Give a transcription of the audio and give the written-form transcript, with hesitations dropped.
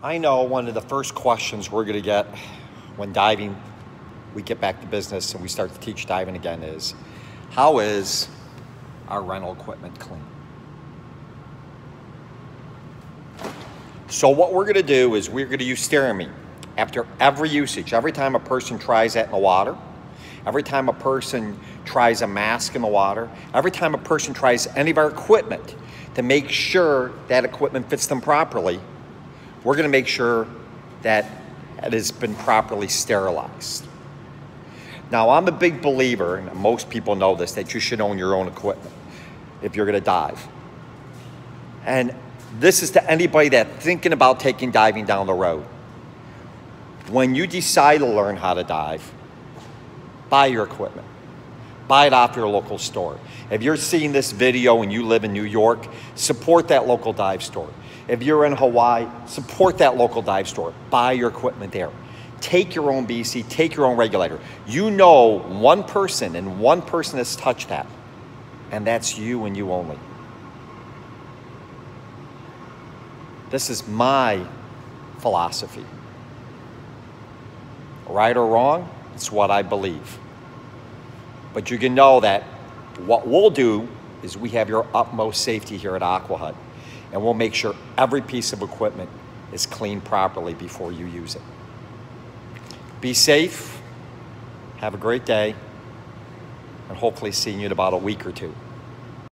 I know one of the first questions we're going to get when diving, we get back to business and we start to teach diving again is, how is our rental equipment clean? So what we're going to do is we're going to use SteriMe after every usage. Every time a person tries that in the water, every time a person tries a mask in the water, every time a person tries any of our equipment to make sure that equipment fits them properly, we're going to make sure that it has been properly sterilized. Now, I'm a big believer, and most people know this, that you should own your own equipment if you're going to dive. And this is to anybody that's thinking about taking diving down the road. When you decide to learn how to dive, buy your equipment. Buy it off your local store. If you're seeing this video and you live in New York, support that local dive store. If you're in Hawaii, support that local dive store. Buy your equipment there. Take your own BC, take your own regulator. You know one person, and one person has touched that, and that's you and you only. This is my philosophy. Right or wrong, it's what I believe. But you can know that what we'll do is we have your utmost safety here at Aqua Hut, and we'll make sure every piece of equipment is cleaned properly before you use it. Be safe, have a great day, and hopefully see you in about a week or two.